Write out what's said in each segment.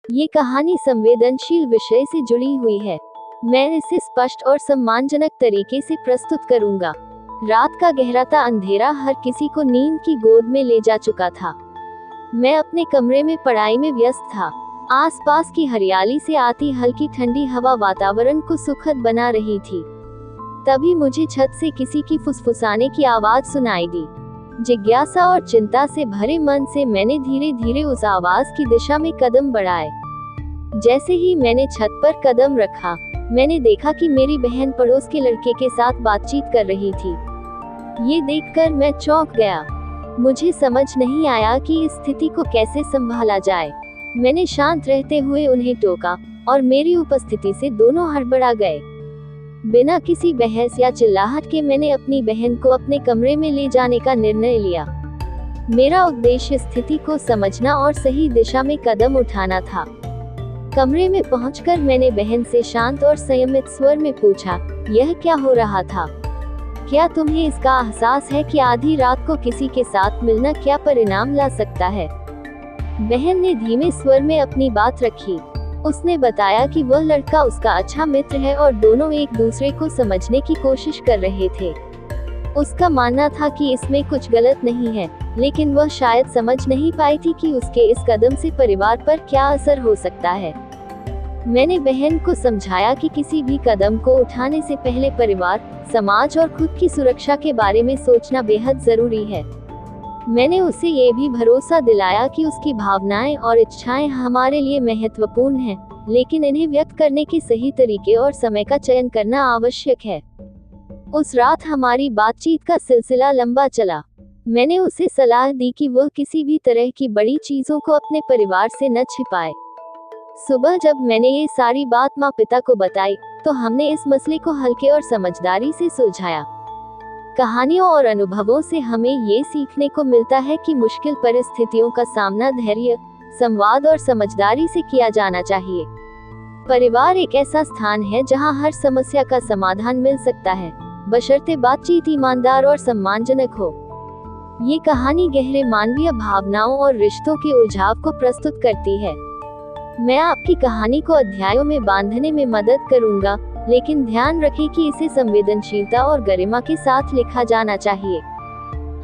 ये कहानी संवेदनशील विषय से जुड़ी हुई है। मैं इसे स्पष्ट और सम्मानजनक तरीके से प्रस्तुत करूंगा। रात का गहराता अंधेरा हर किसी को नींद की गोद में ले जा चुका था। मैं अपने कमरे में पढ़ाई में व्यस्त था। आसपास की हरियाली से आती हल्की ठंडी हवा वातावरण को सुखद बना रही थी। तभी मुझे छत से किसी की फुसफुसाने की आवाज सुनाई दी। जिज्ञासा और चिंता से भरे मन से मैंने धीरे धीरे उस आवाज की दिशा में कदम बढ़ाए। जैसे ही मैंने छत पर कदम रखा, मैंने देखा कि मेरी बहन पड़ोस के लड़के के साथ बातचीत कर रही थी। ये देखकर मैं चौंक गया। मुझे समझ नहीं आया कि इस स्थिति को कैसे संभाला जाए। मैंने शांत रहते हुए उन्हें टोका और मेरी उपस्थिति से दोनों हड़बड़ा गए। बिना किसी बहस या चिल्लाहट के मैंने अपनी बहन को अपने कमरे में ले जाने का निर्णय लिया। मेरा उद्देश्य स्थिति को समझना और सही दिशा में कदम उठाना था। कमरे में पहुंचकर मैंने बहन से शांत और संयमित स्वर में पूछा, यह क्या हो रहा था? क्या तुम्हें इसका एहसास है कि आधी रात को किसी के साथ मिलना क्या परिणाम ला सकता है? बहन ने धीमे स्वर में अपनी बात रखी। उसने बताया कि वह लड़का उसका अच्छा मित्र है और दोनों एक दूसरे को समझने की कोशिश कर रहे थे। उसका मानना था कि इसमें कुछ गलत नहीं है, लेकिन वह शायद समझ नहीं पाई थी कि उसके इस कदम से परिवार पर क्या असर हो सकता है। मैंने बहन को समझाया कि किसी भी कदम को उठाने से पहले परिवार, समाज और खुद की सुरक्षा के बारे में सोचना बेहद जरूरी है। मैंने उसे ये भी भरोसा दिलाया कि उसकी भावनाएं और इच्छाएं हमारे लिए महत्वपूर्ण हैं, लेकिन इन्हें व्यक्त करने के सही तरीके और समय का चयन करना आवश्यक है। उस रात हमारी बातचीत का सिलसिला लंबा चला। मैंने उसे सलाह दी कि वह किसी भी तरह की बड़ी चीजों को अपने परिवार से न छिपाए। सुबह जब मैंने ये सारी बात माँ पिता को बताई, तो हमने इस मसले को हल्के और समझदारी से सुलझाया। कहानियों और अनुभवों से हमें ये सीखने को मिलता है कि मुश्किल परिस्थितियों का सामना धैर्य, संवाद और समझदारी से किया जाना चाहिए। परिवार एक ऐसा स्थान है जहां हर समस्या का समाधान मिल सकता है, बशर्ते बातचीत ईमानदार और सम्मानजनक हो। ये कहानी गहरे मानवीय भावनाओं और रिश्तों के उलझाव को प्रस्तुत करती है। मैं आपकी कहानी को अध्यायों में बांधने में मदद करूंगा, लेकिन ध्यान रखें कि इसे संवेदनशीलता और गरिमा के साथ लिखा जाना चाहिए।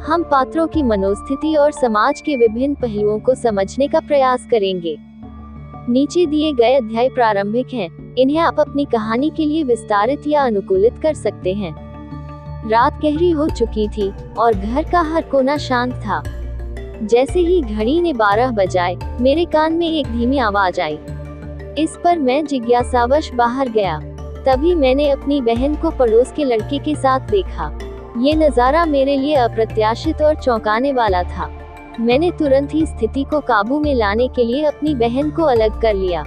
हम पात्रों की मनोस्थिति और समाज के विभिन्न पहलुओं को समझने का प्रयास करेंगे। नीचे दिए गए अध्याय प्रारंभिक हैं, इन्हें आप अपनी कहानी के लिए विस्तारित या अनुकूलित कर सकते हैं। रात गहरी हो चुकी थी और घर का हर कोना शांत था। जैसे ही घड़ी ने 12 बजाए, मेरे कान में एक धीमी आवाज आई। इस पर मैं जिज्ञासावश बाहर गया। तभी मैंने अपनी बहन को पड़ोस के लड़के के साथ देखा। ये नज़ारा मेरे लिए अप्रत्याशित और चौंकाने वाला था। मैंने तुरंत ही स्थिति को काबू में लाने के लिए अपनी बहन को अलग कर लिया।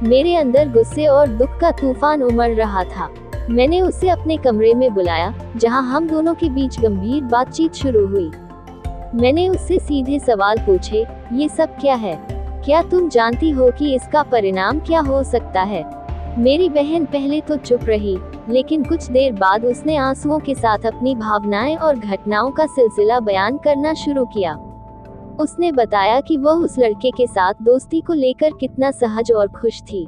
मेरे अंदर गुस्से और दुख का तूफान उमड़ रहा था। मैंने उसे अपने कमरे में बुलाया, जहां हम दोनों के बीच गंभीर बातचीत शुरू हुई। मैंने उससे सीधे सवाल पूछे, ये सब क्या है? क्या तुम जानती हो कि इसका परिणाम क्या हो सकता है? मेरी बहन पहले तो चुप रही, लेकिन कुछ देर बाद उसने आंसुओं के साथ अपनी भावनाएं और घटनाओं का सिलसिला बयान करना शुरू किया। उसने बताया कि वह उस लड़के के साथ दोस्ती को लेकर कितना सहज और खुश थी।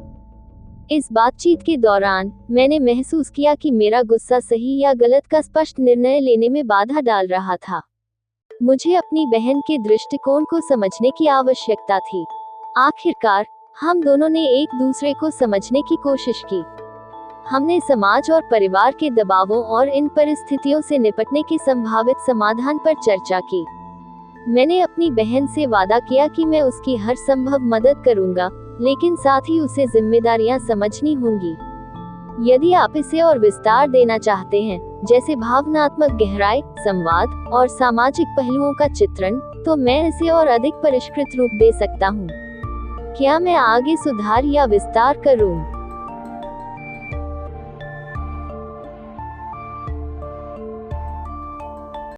इस बातचीत के दौरान मैंने महसूस किया कि मेरा गुस्सा सही या गलत का स्पष्ट निर्णय लेने में बाधा डाल रहा था। मुझे अपनी बहन के दृष्टिकोण को समझने की आवश्यकता थी। आखिरकार हम दोनों ने एक दूसरे को समझने की कोशिश की। हमने समाज और परिवार के दबावों और इन परिस्थितियों से निपटने के संभावित समाधान पर चर्चा की। मैंने अपनी बहन से वादा किया कि मैं उसकी हर संभव मदद करूंगा, लेकिन साथ ही उसे जिम्मेदारियां समझनी होंगी। यदि आप इसे और विस्तार देना चाहते हैं, जैसे भावनात्मक गहराई, संवाद और सामाजिक पहलुओं का चित्रण, तो मैं इसे और अधिक परिष्कृत रूप दे सकता हूँ। क्या मैं आगे सुधार या विस्तार करूं?